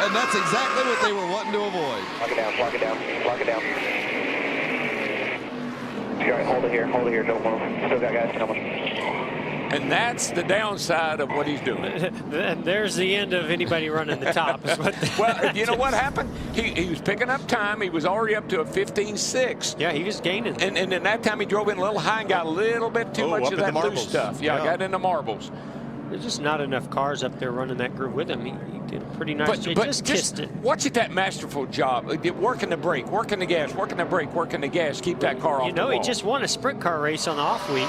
And that's exactly what they were wanting to avoid. Lock it down, lock it down, lock it down. All right, hold it here, don't move. Still got guys coming. And that's the downside of what he's doing. And there's the end of anybody running the top. Is what well, you know what happened? He was picking up time. He was already up to a 15.6. Yeah, he was gaining. And then that time he drove in a little high and got a little bit too much of that loose stuff. Yeah, got in the marbles. There's just not enough cars up there running that groove with him. He did a pretty nice job. But just kissed it. Watch it, that masterful job. Working the brake, working the gas, working the brake, working the gas. Keep that car off the wall. He just won a sprint car race on the off week.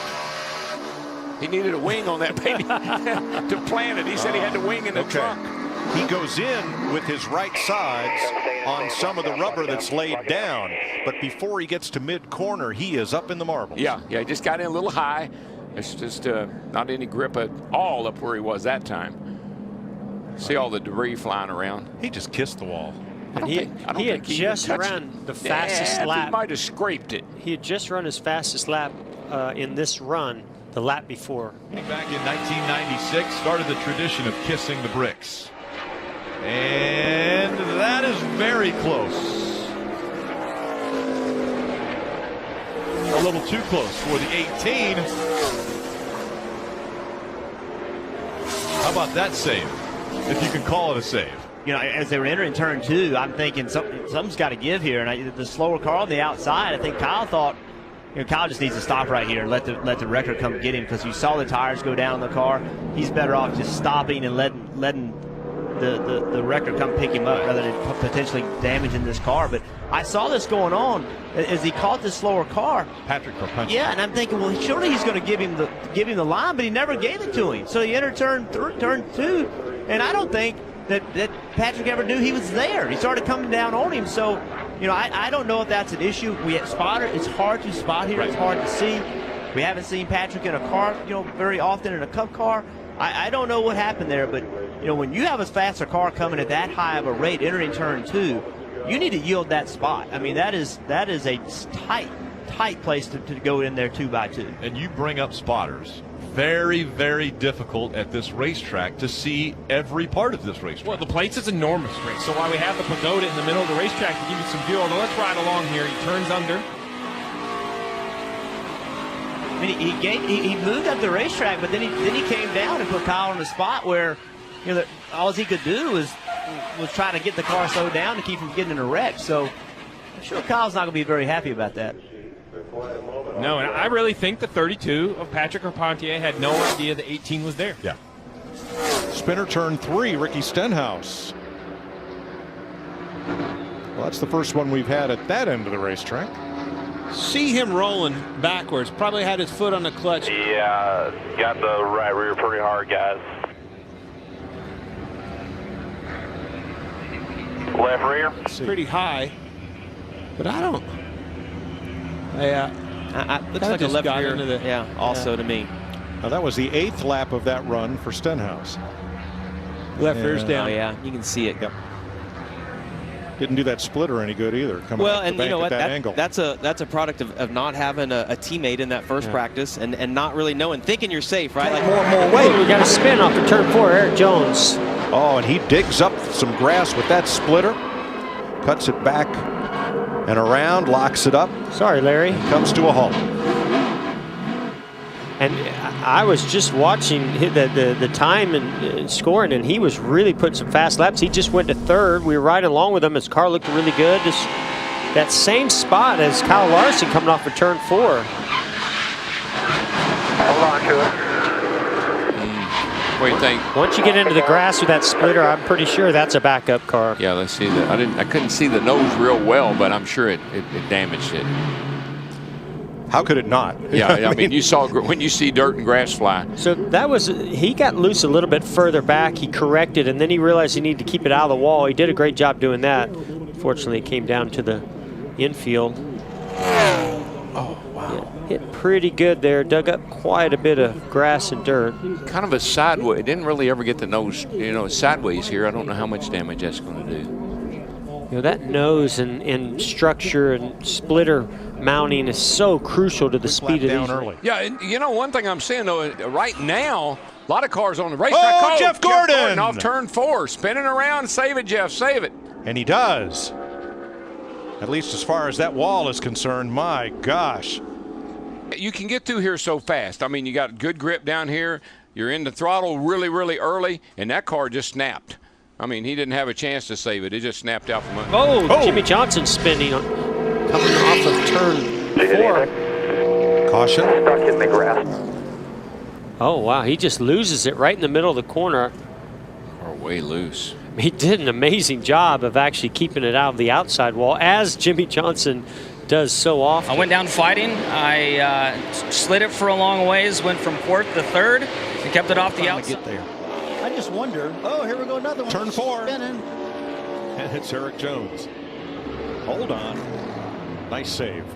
He needed a wing on that baby to plant it. He said he had the wing in the trunk. He goes in with his right sides on some of the rubber that's laid down. But before he gets to mid-corner, he is up in the marbles. Yeah, he just got in a little high. It's just not any grip at all up where he was that time. See all the debris flying around. He just kissed the wall. And he had just run the fastest lap. He might have scraped it. He had just run his fastest lap in this run. The lap before. Back in 1996, started the tradition of kissing the bricks. And that is very close. A little too close for the 18. How about that save? If you can call it a save. You know, as they were entering turn 2, I'm thinking something's got to give here. And the slower car on the outside, I think Kyle thought, Kyle just needs to stop right here and let the wrecker come get him, because you saw the tires go down the car. He's better off just stopping and letting the wrecker come pick him up rather than potentially damaging this car. But I saw this going on as he caught this slower car. Patrick Carpenter. Yeah, and I'm thinking, well, surely he's going to give him the line, but he never gave it to him. So he entered turn 2, and I don't think that Patrick ever knew he was there. He started coming down on him. So, I don't know if that's an issue. It's hard to spot here. Right. It's hard to see. We haven't seen Patrick in a car, very often in a Cup car. I don't know what happened there, but, when you have a faster car coming at that high of a rate entering turn 2, you need to yield that spot. I mean, that is a tight place to go in there 2 by 2. And you bring up spotters. Very, very difficult at this racetrack to see every part of this racetrack. Well, the plates is enormous, Rick. So while we have the pagoda in the middle of the racetrack to give you some view, although let's ride along here. He turns under. I mean, he moved up the racetrack, but then he came down and put Kyle in the spot where, all he could do was try to get the car slowed down to keep him getting in a wreck. So I'm sure Kyle's not going to be very happy about that. No, and I really think the 32 of Patrick Carpentier had no idea the 18 was there. Yeah. Spinner turn 3, Ricky Stenhouse. Well, that's the first one we've had at that end of the racetrack. See him rolling backwards. Probably had his foot on the clutch. Yeah, got the right rear pretty hard, guys. Left rear. Pretty high. But I don't. Yeah. Looks like a left rear. To me. Now that was the 8th lap of that run for Stenhouse. Left rear's down. Oh yeah, you can see it. Yep. Didn't do that splitter any good either. Coming well, up and the you know bank what? at that angle. That's a product of not having a teammate in that first practice and not really knowing, thinking you're safe, right? Like more weight. We got a spin off of turn 4. Erik Jones. Oh, and he digs up some grass with that splitter, cuts it back and around, locks it up. Sorry, Larry. Comes to a halt. And I was just watching the time and scoring, and he was really putting some fast laps. He just went to 3rd. We were riding along with him. His car looked really good. Just that same spot as Kyle Larson coming off of turn 4. Hold on to it. What do you think? Once you get into the grass with that splitter, I'm pretty sure that's a backup car. Yeah, let's see that. I couldn't see the nose real well, but I'm sure it damaged it. How could it not? Yeah, I mean, you saw when you see dirt and grass fly. So he got loose a little bit further back. He corrected, and then he realized he needed to keep it out of the wall. He did a great job doing that. Fortunately, it came down to the infield. Oh, wow. Yeah, hit pretty good there. Dug up quite a bit of grass and dirt. Kind of a sideways. It didn't really ever get the nose, sideways here. I don't know how much damage that's going to do. That nose and structure and splitter mounting is so crucial to the speed of these. Early. Yeah, and one thing I'm saying though, right now A lot of cars on the racetrack. Oh, Jeff Gordon off turn 4, spinning around. Save it, Jeff, save it. And he does. At least as far as that wall is concerned, my gosh. You can get through here so fast. I mean, you got good grip down here. You're in the throttle really, really early, and that car just snapped. I mean, he didn't have a chance to save it. It just snapped out from under. Oh, Jimmie Johnson spinning on, coming off of turn 4. Caution. Stuck in the grass. Oh, wow. He just loses it right in the middle of the corner. Or way loose. He did an amazing job of actually keeping it out of the outside wall, as Jimmie Johnson does so often. I went down fighting. I slid it for a long ways, went from 4th to 3rd, and kept it off the outside. Get there. I just wonder. Oh, here we go, another one. Turn 4. Spinning. And it's Erik Jones. Hold on. Nice save.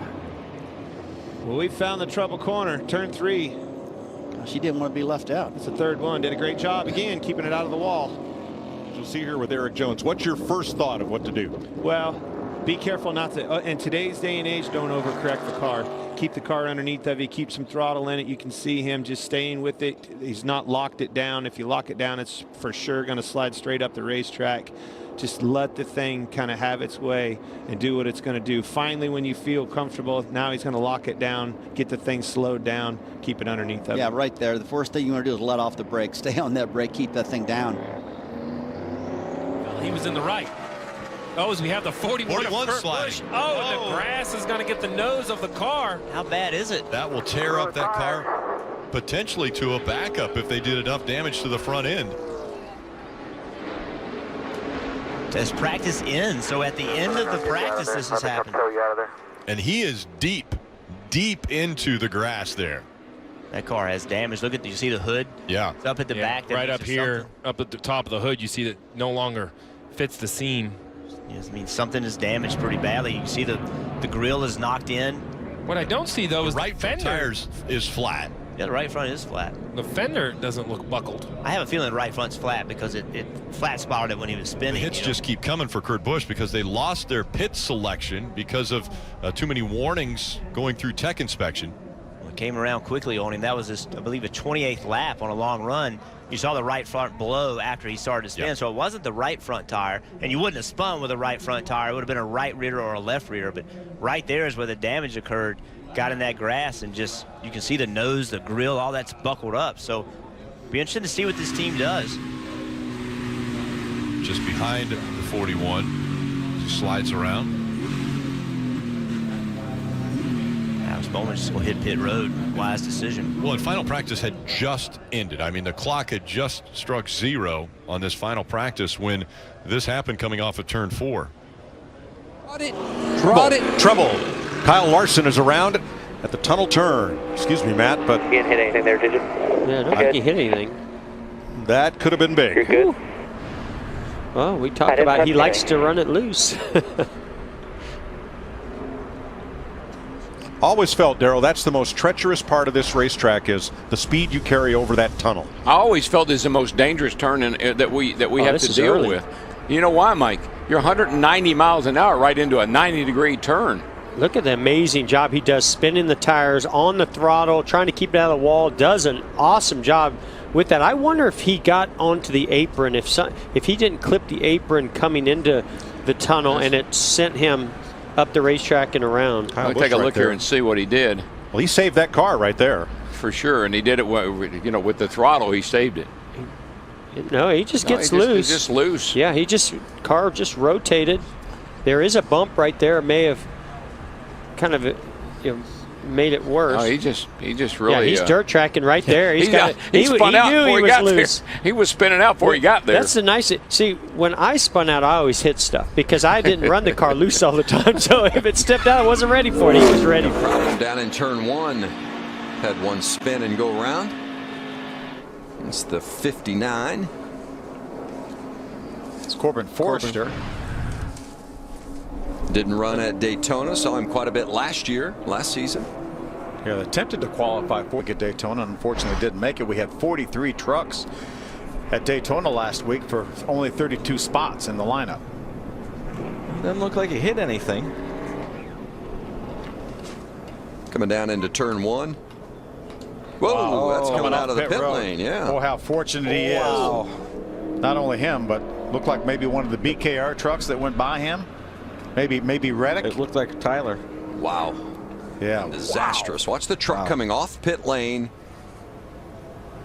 Well, we found the trouble corner, turn 3. She didn't want to be left out. It's the 3rd one. Did a great job again, keeping it out of the wall. You'll see here with Erik Jones. What's your first thought of what to do? Well, be careful not to, in today's day and age, don't overcorrect the car. Keep the car underneath of you, keep some throttle in it. You can see him just staying with it. He's not locked it down. If you lock it down, it's for sure going to slide straight up the racetrack. Just let the thing kind of have its way and do what it's going to do. Finally, when you feel comfortable, now he's going to lock it down, get the thing slowed down, keep it underneath of Yeah, it. right there. The first thing you want to do is let off the brake. Stay on that brake, keep that thing down. He was in the right. Oh, as we have the 41 of Kurt Busch. Oh, the grass is going to get the nose of the car. How bad is it? That will tear up that car potentially to a backup if they did enough damage to the front end. As practice ends, so at the end of the practice, this has happened. And he is deep into the grass there. That car has damage. Look at, you see the hood? Yeah. It's up at the back. Right up here, up at the top of the hood, you see that no longer fits the scene. Yes, I mean, something is damaged pretty badly. You can see the grill is knocked in. What I don't see, though, is the right the fender. tires is flat. Yeah, the right front is flat. The fender doesn't look buckled. I have a feeling the right front's flat because it flat spotted it when he was spinning. The hits just keep coming for Kurt Busch because they lost their pit selection because of too many warnings going through tech inspection. Well, it came around quickly on him. That was, I believe, a 28th lap on a long run. You saw the right front blow after he started to spin, so it wasn't the right front tire, and you wouldn't have spun with a right front tire. It would have been a right rear or a left rear, but right there is where the damage occurred. Got in that grass, and just, you can see the nose, the grill, all that's buckled up. So be interested to see what this team does. Just behind the 41, just slides around. Bowman just will hit pit road. Wise decision. Well, and final practice had just ended. I mean, the clock had just struck 0 on this final practice when this happened coming off of turn 4. Trouble. Kyle Larson is around at the tunnel turn. Excuse me, Matt, but You didn't hit anything there, did you? Yeah, I don't think he hit anything. that could have been big. You're good. Well, we talked about he likes to run it loose. Always felt, Darrell, that's the most treacherous part of this racetrack is the speed you carry over that tunnel. I always felt this is the most dangerous turn that we have to deal with. You know why, Mike? You're 190 miles an hour right into a 90-degree turn. Look at the amazing job he does spinning the tires on the throttle, trying to keep it out of the wall. Does an awesome job with that. I wonder if he got onto the apron, if he didn't clip the apron coming into the tunnel and it sent him up the racetrack and around. I'll take a look here and see what he did. Well, he saved that car right there. For sure, and he did it, with the throttle, he saved it. No, he just gets loose. He's just loose. Yeah, car just rotated. There is a bump right there. May have kind of made it worse. Oh, he just really. Yeah, he's dirt tracking right there. He spun out knew before he he got was loose. there. He was spinning out before he got there. That's the nice. See, when I spun out, I always hit stuff because I didn't run the car loose all the time. So if it stepped out, I wasn't ready for it. He was ready for it. Down in turn 1, had one spin and go around. It's the 59. It's Corbin Forrister. Didn't run at Daytona. Saw him quite a bit last season. Yeah, attempted to qualify for Daytona. Unfortunately, didn't make it. We had 43 trucks at Daytona last week for only 32 spots in the lineup. Doesn't look like he hit anything. Coming down into turn 1. Whoa, that's coming out of the pit road. lane, yeah. Oh, how fortunate he is. Not only him, but looked like maybe one of the BKR trucks that went by him. Maybe Reddick. It looked like Tyler. Wow. Yeah. Disastrous. Watch the truck coming off pit lane.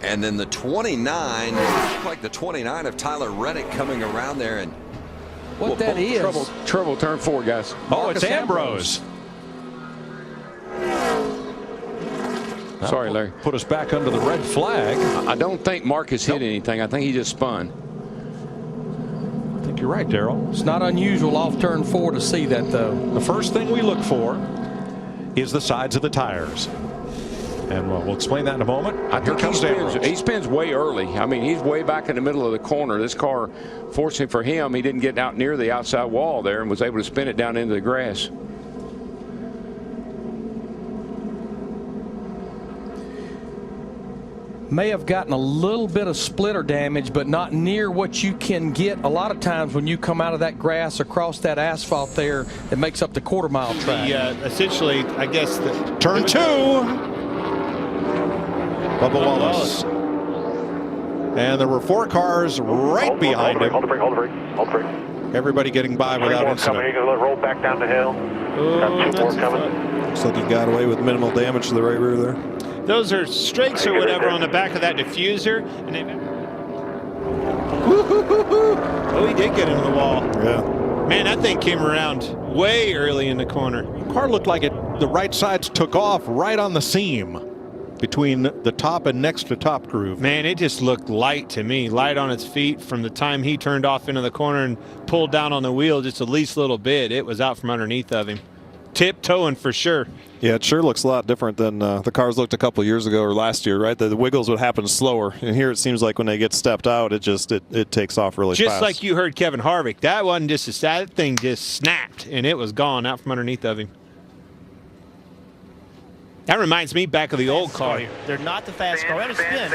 And then the 29, looked like the 29 of Tyler Reddick coming around there. And what that is. Trouble turn 4, guys. Oh, it's Ambrose. Sorry, Larry. Put us back under the red flag. I don't think Marcus hit anything. I think he just spun. I think you're right, Darrell. It's not unusual off turn 4 to see that, though. The first thing we look for is the sides of the tires. And we'll explain that in a moment. I think he spins way early. I mean, he's way back in the middle of the corner. This car, fortunately for him, he didn't get out near the outside wall there and was able to spin it down into the grass. May have gotten a little bit of splitter damage, but not near what you can get a lot of times when you come out of that grass across that asphalt there that makes up the quarter-mile track. Essentially, I guess, turn 2. Bubba Wallace. And there were 4 cars right behind him. Hold the brake. Everybody getting by without incident. You're going to roll back down the hill. Got 2 more coming. Looks like he got away with minimal damage to the right rear there. Those are strakes or whatever on the back of that diffuser. And they... Oh, he did get into the wall. Yeah. Man, that thing came around way early in the corner. The car looked like the right sides took off right on the seam between the top and next to top groove. Man, it just looked light to me. Light on its feet from the time he turned off into the corner and pulled down on the wheel just the least little bit. It was out from underneath of him. Tiptoeing for sure. Yeah, it sure looks a lot different than the cars looked a couple years ago or last year, right? The wiggles would happen slower. And here it seems like when they get stepped out, it takes off really fast. Just like you heard Kevin Harvick. That wasn't just that thing just snapped and it was gone out from underneath of him. That reminds me back of the old car. They're not the fast car. Let spin.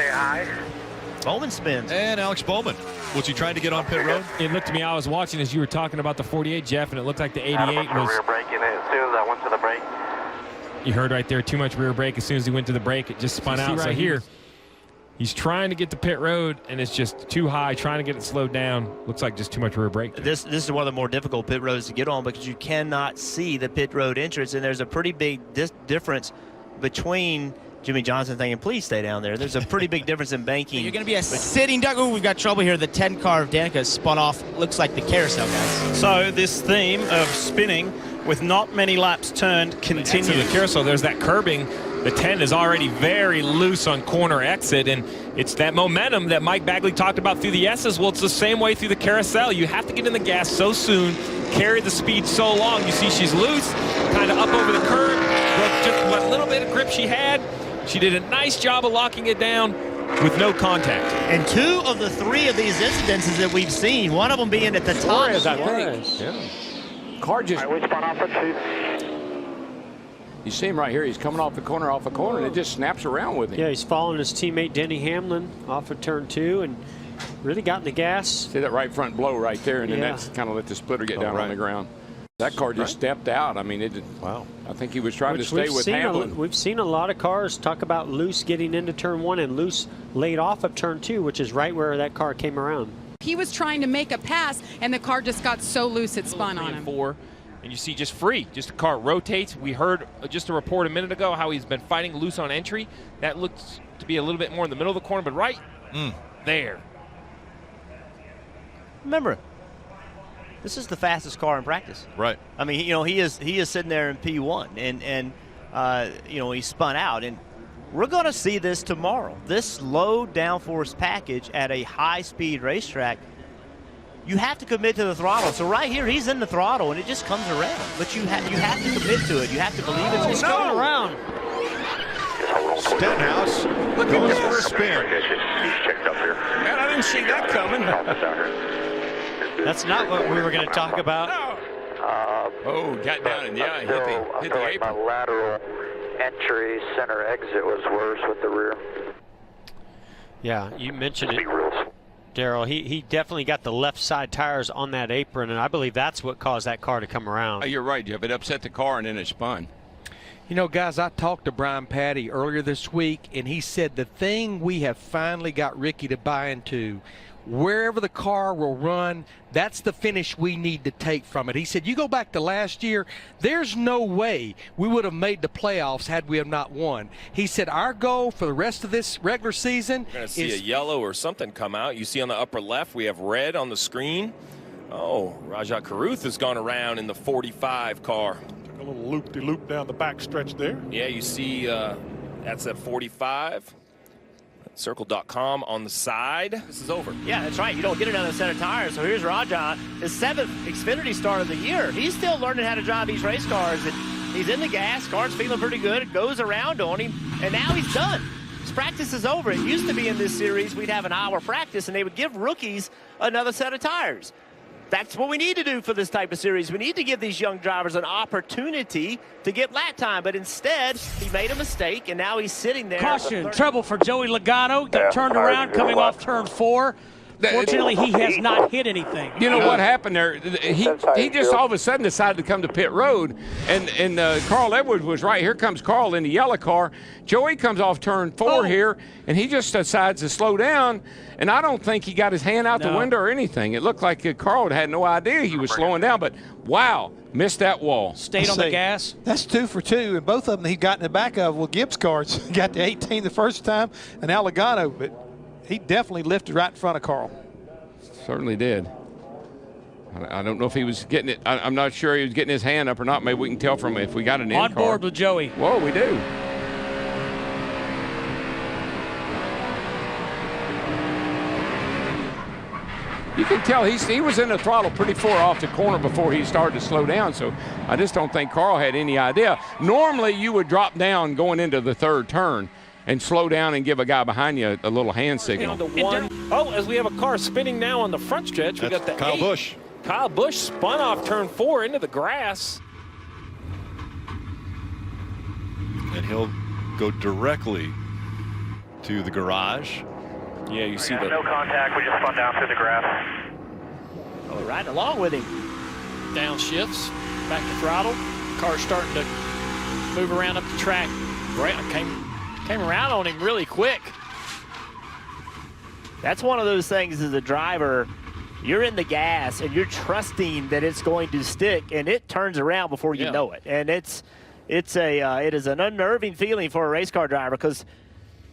Bowman spins. And Alex Bowman. Was he trying to get on pit road? It looked to me, I was watching as you were talking about the 48, Jeff, and it looked like the 88 was... rear brake in it as soon as I went to the brake. You heard right there, too much rear brake. As soon as he went to the brake, it just spun out. So here, he's trying to get to pit road, and it's just too high, trying to get it slowed down. Looks like just too much rear brake. This is one of the more difficult pit roads to get on because you cannot see the pit road entrance, and there's a pretty big difference between Jimmie Johnson thinking, please stay down there. There's a pretty big difference in banking. You're going to be a sitting duck. Ooh, we've got trouble here. The 10 car of Danica spun off. Looks like the carousel, guys. So this theme of spinning with not many laps turned continues. The carousel, there's that curbing. The 10 is already very loose on corner exit, and it's that momentum that Mike Bagley talked about through the S's. Well, it's the same way through the carousel. You have to get in the gas so soon, carry the speed so long. You see she's loose, kind of up over the curb, broke just what little bit of grip she had. She did a nice job of locking it down with no contact. And 2 of the 3 of these incidences that we've seen, one of them being at the top. I think. Yeah. Car just... we spun off at 2. You see him right here. He's coming off the corner, and it just snaps around with him. Yeah, he's following his teammate Denny Hamlin off of turn 2 and really got in the gas. See that right front blow right there, and then that's kind of let the splitter get down on the ground. That car just stepped out. I mean, wow. I think he was trying to stay with Hamlin. We've seen a lot of cars talk about loose getting into turn 1 and loose laid off of turn 2, which is right where that car came around. He was trying to make a pass, and the car just got so loose it spun on him. 4, and you see just free. Just the car rotates. We heard just a report a minute ago how he's been fighting loose on entry. That looks to be a little bit more in the middle of the corner, but right there. Remember, this is the fastest car in practice. Right. I mean, you know, he is sitting there in P1, and you know, he spun out, and we're going to see this tomorrow. This low downforce package at a high-speed racetrack, you have to commit to the throttle. So right here, he's in the throttle, and it just comes around. But you have to commit to it. You have to believe it's going around. Stenhouse goes for a spin. Man, I didn't see that coming. That's not what we were going to talk about. Got down and hit the apron. My lateral entry center exit was worse with the rear. Yeah, you mentioned it, Darrell. He definitely got the left side tires on that apron, and I believe that's what caused that car to come around. You're right, Jeff. It upset the car and then it spun. You know, guys, I talked to Brian Patty earlier this week, and he said the thing we have finally got Ricky to buy into, wherever the car will run, that's the finish we need to take from it. He said, you go back to last year, there's no way we would have made the playoffs had we have not won. He said, our goal for the rest of this regular season We're going to see a yellow or something come out. You see on the upper left, we have red on the screen. Oh, Rajat Caruth has gone around in the 45 car. A little loop-de-loop down the back stretch there. Yeah, you see that's at 45. Circle.com on the side. This is over. Yeah, that's right. You don't get another set of tires. So here's Rajat, his 7th Xfinity start of the year. He's still learning how to drive these race cars. And he's in the gas. Car's feeling pretty good. It goes around on him. And now he's done. His practice is over. It used to be in this series, we'd have an hour practice, and they would give rookies another set of tires. That's what we need to do for this type of series. We need to give these young drivers an opportunity to get lap time, but instead, he made a mistake, and now he's sitting there. Caution, trouble for Joey Logano. Got turned around coming off turn 4. Fortunately, he has not hit anything. You know what happened there? He just all of a sudden decided to come to pit road, and Carl Edwards was right. Here comes Carl in the yellow car. Joey comes off turn 4 here, and he just decides to slow down, and I don't think he got his hand out the window or anything. It looked like Carl had no idea he was slowing down, but wow, missed that wall. Stayed on the gas. That's 2 for 2, and both of them he got in the back of. Well, Gibbs cars got to 18 the first time, and now Logano, but he definitely lifted right in front of Carl. Certainly did. I don't know if he was getting it. I'm not sure he was getting his hand up or not. Maybe we can tell from if we got an on board with Joey. Whoa, we do. You can tell he was in the throttle pretty far off the corner before he started to slow down, so I just don't think Carl had any idea. Normally, you would drop down going into the 3rd turn and slow down and give a guy behind you a little hand signal. Oh, as we have a car spinning now on the front stretch, we got the Kyle Busch. Kyle Busch spun off turn 4 into the grass. And he'll go directly to the garage. Yeah, you see No contact. We just spun down through the grass. Oh, right along with him. Downshifts, back to throttle. Car's starting to move around up the track. Right, came around on him really quick. That's one of those things as a driver, you're in the gas and you're trusting that it's going to stick, and it turns around before you know it. And it is an unnerving feeling for a race car driver, because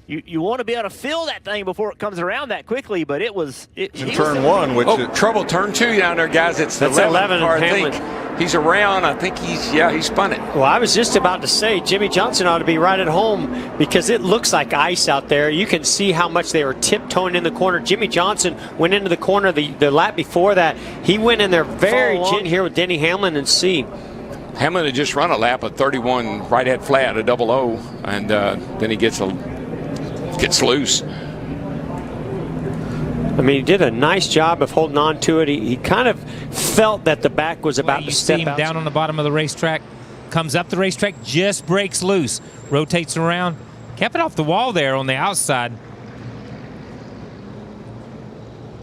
you want to be able to feel that thing before it comes around that quickly, but it was turn 1, which trouble turn 2 down there, guys. It's the 11 car, I think. He's around. I think he spun it. Well, I was just about to say Jimmie Johnson ought to be right at home, because it looks like ice out there. You can see how much they were tiptoeing in the corner. Jimmie Johnson went into the corner the lap before that. He went in there very gentle here with Denny Hamlin and C. Hamlin had just run a lap of 31 right head flat, a 00, and then he gets loose. I mean, he did a nice job of holding on to it. He kind of felt that the back was about to step out. You see him down on the bottom of the racetrack, comes up the racetrack, just breaks loose, rotates around, kept it off the wall there on the outside.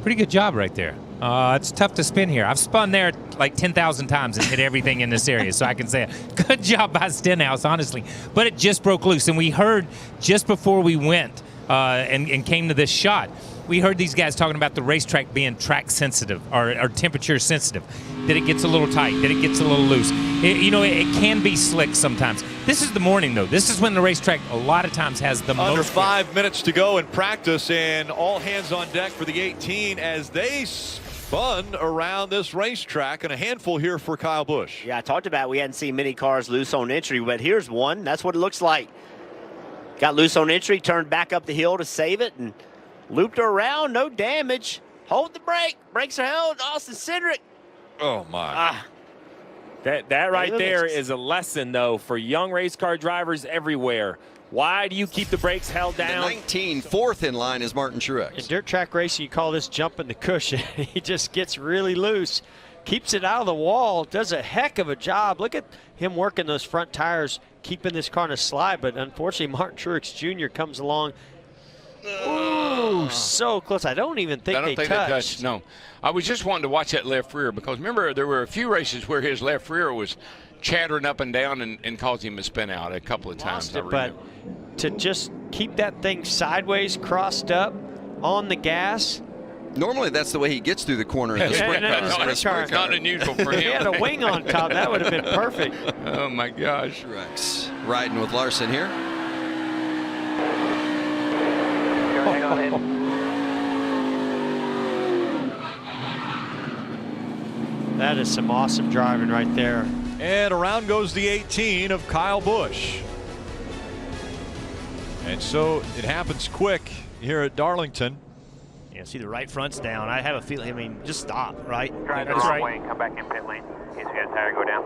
Pretty good job right there. It's tough to spin here. I've spun there like 10,000 times and hit everything in this area, so I can say good job by Stenhouse, honestly. But it just broke loose, and we heard just before we went and came to this shot, we heard these guys talking about the racetrack being track sensitive or temperature sensitive, that it gets a little tight, that it gets a little loose. It can be slick sometimes. This is the morning, though. This is when the racetrack a lot of times has the Under most. 5 minutes to go in practice, and all hands on deck for the 18 as they spun around this racetrack, and a handful here for Kyle Busch. Yeah, I talked about we hadn't seen many cars loose on entry, but here's one. That's what it looks like. Got loose on entry, turned back up the hill to save it, and looped her around, no damage. Hold the brake. Brakes are held. Austin Cindric. Oh, my. That right there is a lesson, though, for young race car drivers everywhere. Why do you keep the brakes held down? 19, 4th in line is Martin Truex. In dirt track racing, you call this jumping the cushion. He just gets really loose, keeps it out of the wall, does a heck of a job. Look at him working those front tires, keeping this car in a slide, but unfortunately Martin Truex Jr. comes along. Ooh, so close. I don't even think they touched. No. I was just wanting to watch that left rear, because remember there were a few races where his left rear was chattering up and down and caused him to spin out a couple of times. But to just keep that thing sideways, crossed up on the gas. Normally that's the way he gets through the corner in the sprint car. It's not unusual for him. He had a wing on top. That would have been perfect. Oh, my gosh. Rex riding with Larson here. Hang on in. That is some awesome driving right there. And around goes the 18 of Kyle Busch. And so it happens quick here at Darlington. Yeah, see the right front's down. I have a feeling, I mean, just stop, right? Drive the wrong way and come back in pit lane. In case we got a tire go down.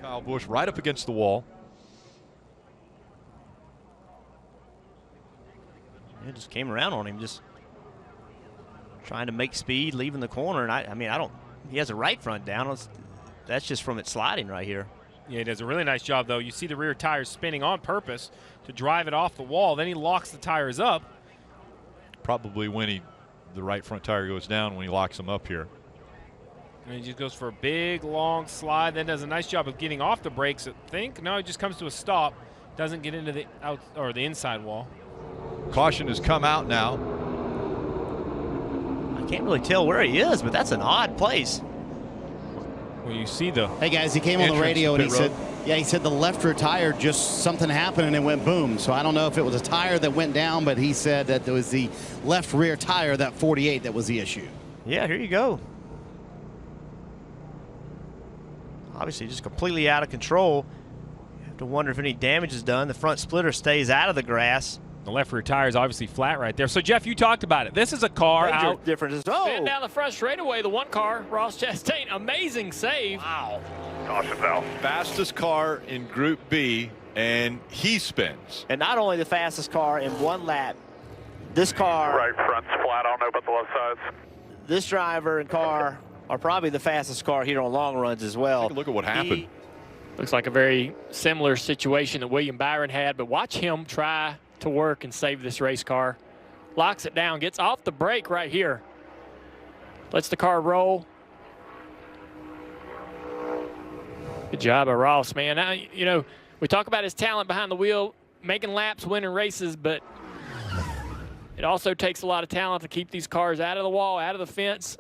Kyle Busch right up against the wall. It just came around on him, just trying to make speed, leaving the corner. And I mean, he has a right front down. That's just from it sliding right here. Yeah, he does a really nice job, though. You see the rear tires spinning on purpose to drive it off the wall. Then he locks the tires up. Probably when the right front tire goes down when he locks them up here. And he just goes for a big, long slide. Then does a nice job of getting off the brakes, I think. No, he just comes to a stop. Doesn't get into the out or the inside wall. Caution has come out now. I can't really tell where he is, but that's an odd place. Well, you see the Hey guys, he came on the radio and he said, he said the left rear tire, just something happened and it went boom. So I don't know if it was a tire that went down, but he said that it was the left rear tire, that 48, that was the issue. Yeah, here you go. Obviously just completely out of control. You have to wonder if any damage is done. The front splitter stays out of the grass. The left rear tire is obviously flat right there. So, Jeff, you talked about it. This is a car out. Differences. Spin down the front straightaway, the one car, Ross Chastain. Amazing save. Wow. Caution valve. Fastest car in Group B, and he spins. And not only the fastest car in one lap, this car. Right front's flat. I don't know about the left sides. This driver and car are probably the fastest car here on long runs as well. Take a look at what happened. Looks like a very similar situation that William Byron had, but watch him try to work and save this race car. Locks it down, gets off the brake right here. Lets the car roll. Good job by Ross, man. Now, you know, we talk about his talent behind the wheel, making laps, winning races, but it also takes a lot of talent to keep these cars out of the wall, out of the fence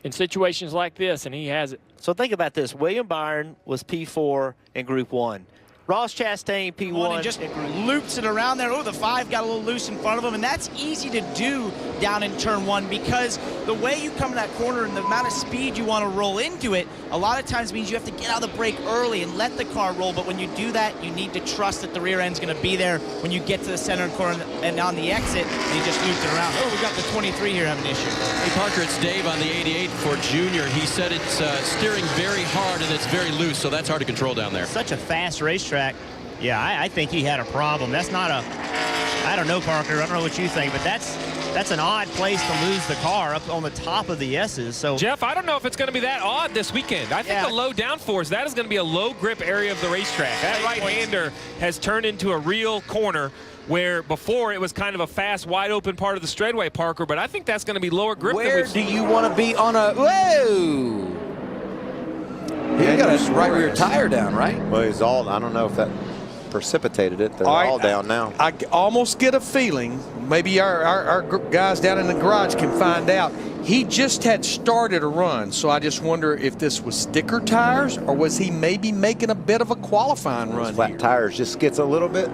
in situations like this, and he has it. So think about this. William Byron was P4 in Group 1. Ross Chastain, P1. And just loops it around there. Oh, the 5 got a little loose in front of him, and that's easy to do down in turn 1 because the way you come in that corner and the amount of speed you want to roll into it, a lot of times means you have to get out of the brake early and let the car roll. But when you do that, you need to trust that the rear end's going to be there when you get to the center corner and on the exit, and you just looped it around. Oh, we got the 23 here having an issue. Hey, Parker, it's Dave on the 88 for Junior. He said it's steering very hard and it's very loose, so that's hard to control down there. Such a fast racetrack. Yeah, I think he had a problem. That's not a, I don't know, Parker. I don't know what you think, but that's an odd place to lose the car up on the top of the S's. So Jeff, I don't know if it's going to be that odd this weekend. I think the low downforce, that is going to be a low grip area of the racetrack. That right-hander has turned into a real corner where before it was kind of a fast, wide open part of the straightaway, Parker, but I think that's going to be lower grip. Where do you want to be on a, whoa! He got his right rear tire down, right? Well, he's all, I don't know if that precipitated it. They're all down now. I almost get a feeling, maybe our guys down in the garage can find out, he just had started a run, so I just wonder if this was sticker tires or was he maybe making a bit of a qualifying run flat here? tires just gets a little bit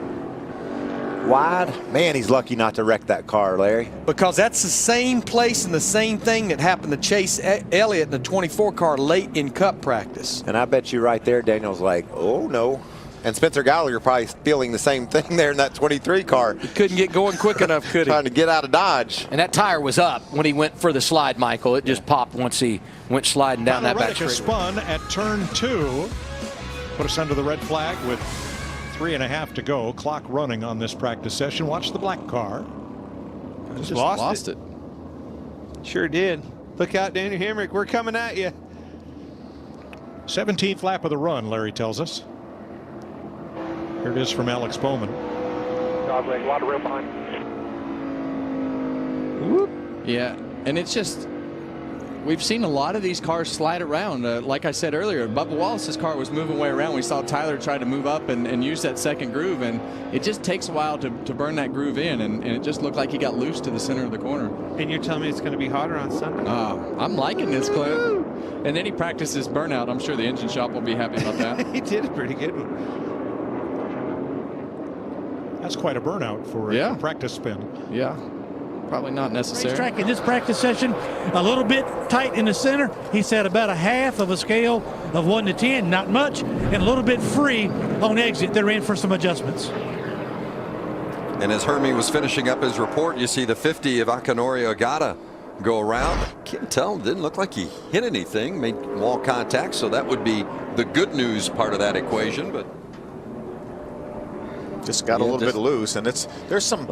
wide. Man, he's lucky not to wreck that car, Larry. Because that's the same place and the same thing that happened to Chase Elliott in the 24 car late in Cup practice. And I bet you right there, Daniel's like, oh no. And Spencer Gallagher probably feeling the same thing there in that 23 car. He couldn't get going quick enough, could he? Trying to get out of Dodge. And that tire was up when he went for the slide, Michael. It just popped once he went sliding down that back straightaway. Spun at turn 2. Put us under the red flag with 3.5 to go. Clock running on this practice session. Watch the black car. Just lost it. Sure did. Look out, Daniel Hemric. We're coming at you. 17th lap of the run, Larry tells us. Here it is from Alex Bowman. Dogleg, a lot of room behind. Whoop. Yeah, and it's just, we've seen a lot of these cars slide around. Like I said earlier, Bubba Wallace's car was moving way around. We saw Tyler try to move up and use that second groove, and it just takes a while to burn that groove in, and it just looked like he got loose to the center of the corner. And you're telling me it's going to be hotter on Sunday? I'm liking this, Clint. And then he practices burnout. I'm sure the engine shop will be happy about that. He did a pretty good one. That's quite a burnout for a practice spin. Yeah. Probably not necessary. Racetrack in this practice session, a little bit tight in the center. He said about a half of a scale of 1 to 10, not much, and a little bit free on exit. They're in for some adjustments. And as Hermie was finishing up his report, you see the 50 of Akinori Ogata go around. Can't tell, didn't look like he hit anything, made wall contact, so that would be the good news part of that equation, but just got a little bit loose, and there's some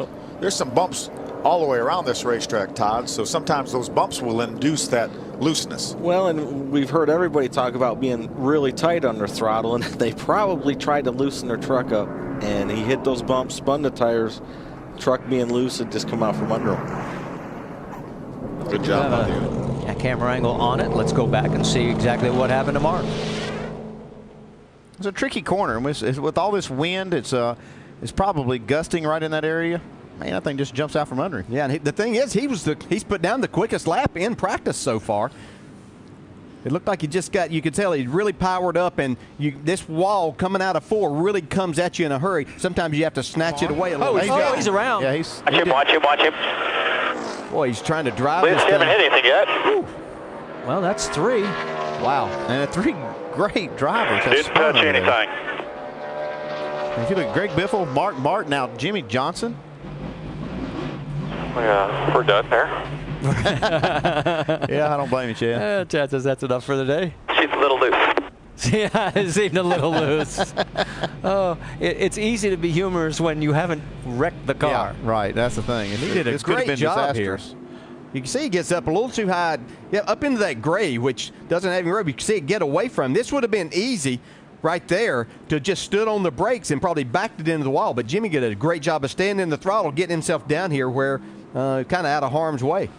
bumps all the way around this racetrack, Todd, so sometimes those bumps will induce that looseness. Well, and we've heard everybody talk about being really tight under throttle, and they probably tried to loosen their truck up, and he hit those bumps, spun the tires, truck being loose, and just come out from under him. Good job by you. A camera angle on it. Let's go back and see exactly what happened to Mark. It's a tricky corner. With all this wind, it's probably gusting right in that area. Man, that thing just jumps out from under him. Yeah, and the thing is, he's put down the quickest lap in practice so far. It looked like you could tell he really powered up, and this wall coming out of 4 really comes at you in a hurry. Sometimes you have to snatch it away a little. He's around. Yeah, Watch him. Boy, he's trying to drive We this haven't hit anything yet. Whew. Well, that's 3. Wow, and 3 great drivers. Didn't touch anything. If you look at Greg Biffle, Mark Martin, now Jimmie Johnson. Yeah, we're done there. Yeah, I don't blame you, Chad. Chad says that's enough for the day. She's a little loose. Yeah, it seemed a little loose. Oh, it's easy to be humorous when you haven't wrecked the car. Yeah, right. That's the thing. He did a great job here. You can see he gets up a little too high, up into that gray, which doesn't have any room. You can see it get away from him. This would have been easy right there to just stood on the brakes and probably backed it into the wall. But Jimmie did a great job of staying in the throttle, getting himself down here where kind of out of harm's way.